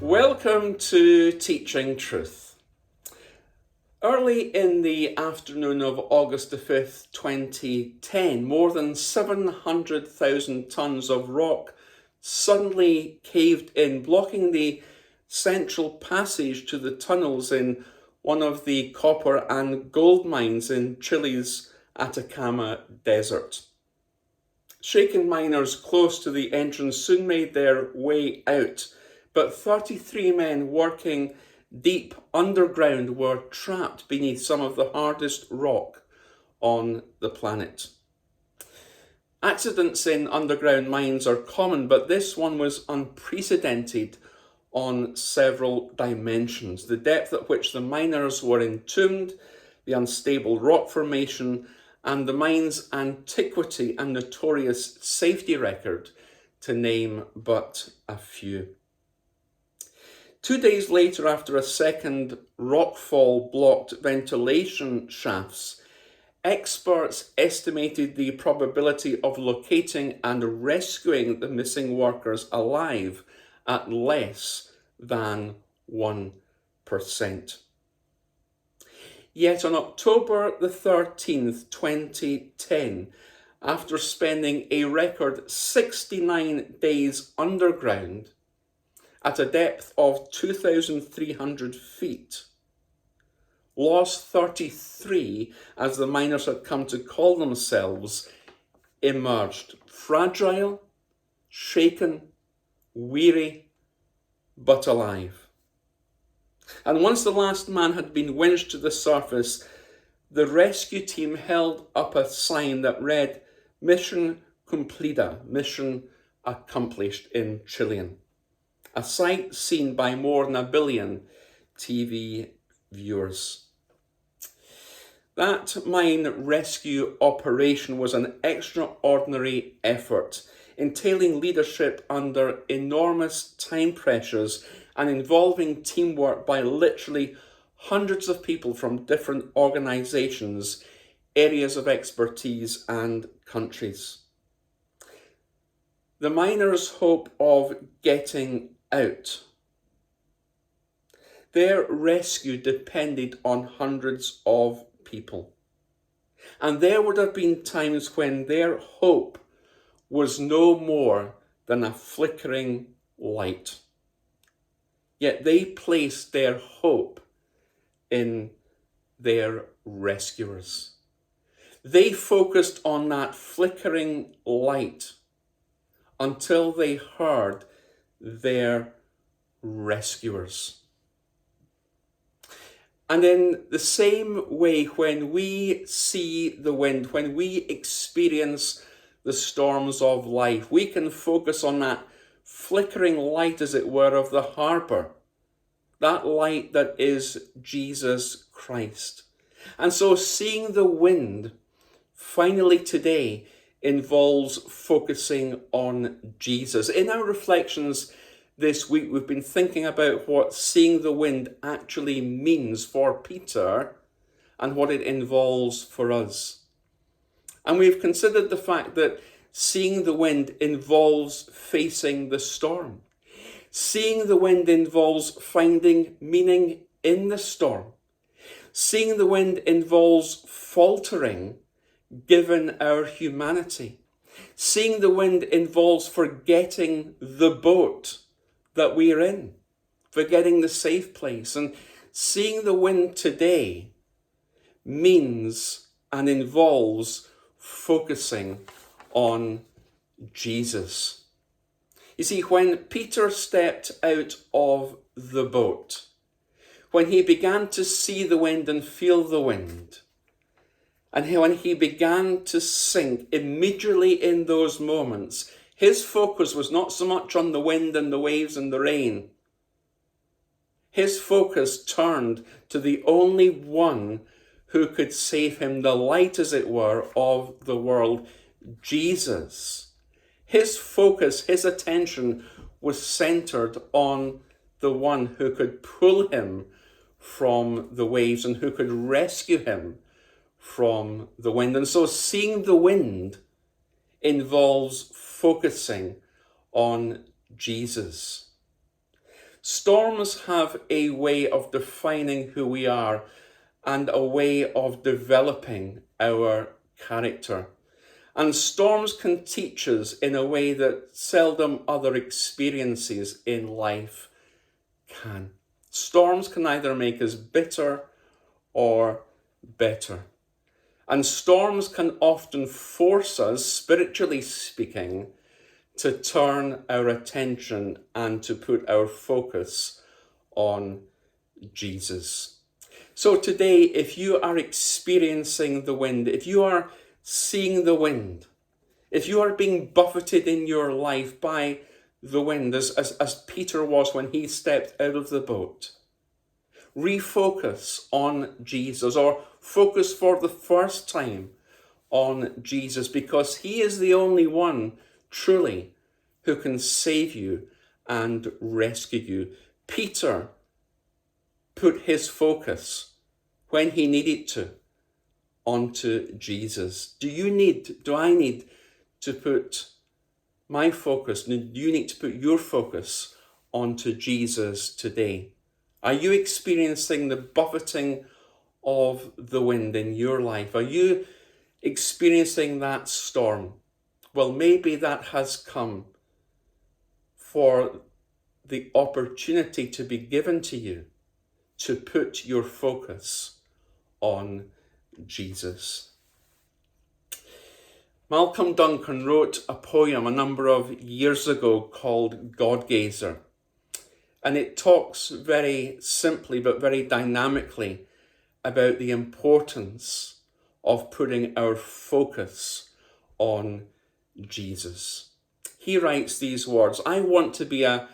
Welcome to Teaching Truth. Early in the afternoon of August the 5th, 2010, more than 700,000 tonnes of rock suddenly caved in, blocking the central passage to the tunnels in one of the copper and gold mines in Chile's Atacama Desert. Shaken miners close to the entrance soon made their way out, but 33 men working deep underground were trapped beneath some of the hardest rock on the planet. Accidents in underground mines are common, but this one was unprecedented on several dimensions. The depth at which the miners were entombed, the unstable rock formation, and the mine's antiquity and notorious safety record, to name but a few. 2 days later, after a second rockfall blocked ventilation shafts, experts estimated the probability of locating and rescuing the missing workers alive at less than 1%. Yet on October the 13th, 2010, after spending a record 69 days underground at a depth of 2,300 feet, Lost 33, as the miners had come to call themselves, emerged, fragile, shaken, weary, but alive. And once the last man had been winched to the surface, the rescue team held up a sign that read, "Mission cumplida," mission accomplished in Chilean. A sight seen by more than 1 billion TV viewers. That mine rescue operation was an extraordinary effort, entailing leadership under enormous time pressures and involving teamwork by literally hundreds of people from different organisations, areas of expertise and countries. The miners' hope of getting out. Their rescue depended on hundreds of people. And there would have been times when their hope was no more than a flickering light. Yet they placed their hope in their rescuers. They focused on that flickering light until they heard their rescuers. And in the same way, when we see the wind, when we experience the storms of life, we can focus on that flickering light, as it were, of the harbour, that light that is Jesus Christ. And so seeing the wind finally today involves focusing on Jesus. In our reflections this week, we've been thinking about what seeing the wind actually means for Peter and what it involves for us. And we've considered the fact that seeing the wind involves facing the storm. Seeing the wind involves finding meaning in the storm. Seeing the wind involves faltering given our humanity. Seeing the wind involves forgetting the boat that we're in, forgetting the safe place. And seeing the wind today means and involves focusing on Jesus. You see, when Peter stepped out of the boat, when he began to see the wind and feel the wind, and when he began to sink, immediately in those moments, his focus was not so much on the wind and the waves and the rain. His focus turned to the only one who could save him, the light, as it were, of the world, Jesus. His focus, his attention was centered on the one who could pull him from the waves and who could rescue him from the wind. And so seeing the wind involves focusing on Jesus. Storms have a way of defining who we are and a way of developing our character. And storms can teach us in a way that seldom other experiences in life can. Storms can either make us bitter or better. And storms can often force us, spiritually speaking, to turn our attention and to put our focus on Jesus. So today, if you are experiencing the wind, if you are seeing the wind, if you are being buffeted in your life by the wind, as Peter was when he stepped out of the boat, refocus on Jesus, or focus for the first time on Jesus, because he is the only one truly who can save you and rescue you. Peter put his focus when he needed to onto Jesus. Do I need to put my focus, do you need to put your focus onto Jesus today? Are you experiencing the buffeting of the wind in your life? Are you experiencing that storm? Well, maybe that has come for the opportunity to be given to you to put your focus on Jesus. Malcolm Duncan wrote a poem a number of years ago called God Gazer. And it talks very simply but very dynamically about the importance of putting our focus on Jesus. He writes these words: I want to be a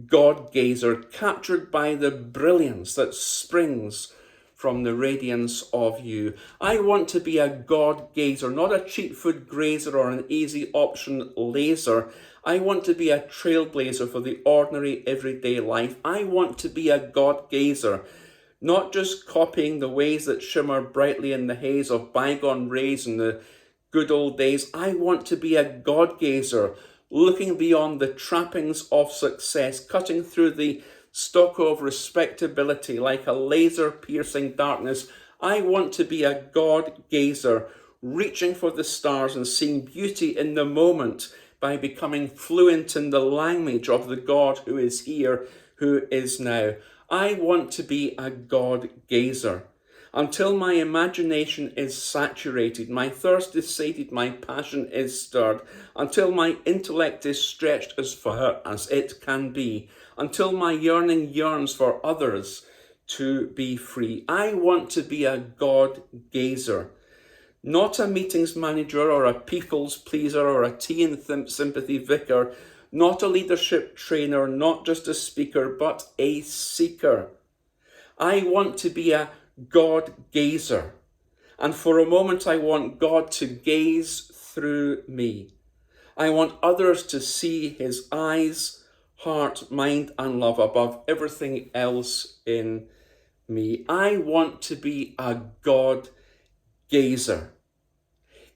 God gazer, captured by the brilliance that springs from the radiance of you. I want to be a God gazer, not a cheap food grazer or an easy option laser. I want to be a trailblazer for the ordinary everyday life. I want to be a God gazer, not just copying the ways that shimmer brightly in the haze of bygone rays and the good old days. I want to be a God gazer, looking beyond the trappings of success, cutting through the stucco of respectability like a laser-piercing darkness. I want to be a God gazer, reaching for the stars and seeing beauty in the moment by becoming fluent in the language of the God who is here, who is now. I want to be a God gazer until my imagination is saturated, my thirst is sated, my passion is stirred, until my intellect is stretched as far as it can be, until my yearning yearns for others to be free. I want to be a God gazer, not a meetings manager or a people's pleaser or a tea and sympathy vicar, not a leadership trainer, not just a speaker, but a seeker. I want to be a God gazer, and for a moment I want God to gaze through me. I want others to see his eyes, heart, mind and love above everything else in me. I want to be a God gazer,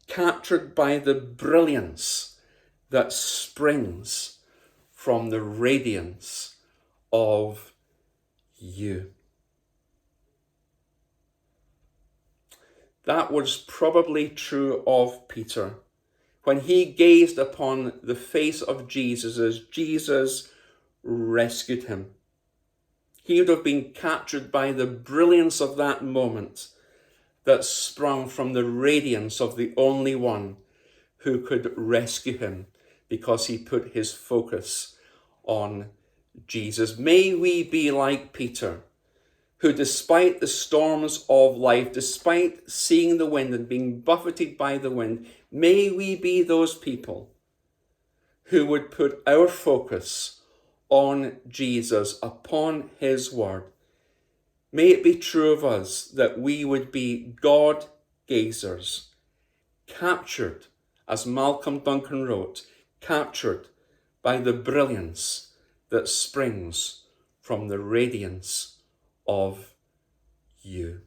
captured by the brilliance that springs from the radiance of you. That was probably true of Peter when he gazed upon the face of Jesus as Jesus rescued him. He would have been captured by the brilliance of that moment that sprung from the radiance of the only one who could rescue him, because he put his focus on Jesus. May we be like Peter, who despite the storms of life, despite seeing the wind and being buffeted by the wind, may we be those people who would put our focus on Jesus, upon his word. May it be true of us that we would be God gazers, captured, as Malcolm Duncan wrote, captured by the brilliance that springs from the radiance of you.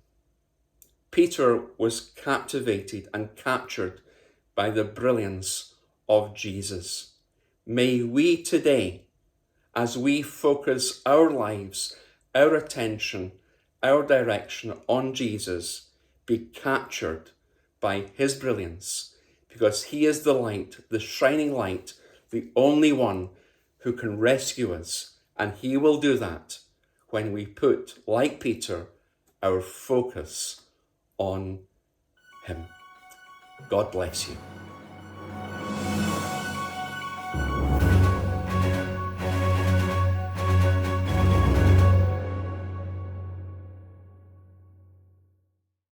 Peter was captivated and captured by the brilliance of Jesus. May we today, as we focus our lives, our attention, our direction on Jesus, be captured by his brilliance, because he is the light, the shining light, the only one who can rescue us. And he will do that when we put, like Peter, our focus on him. God bless you.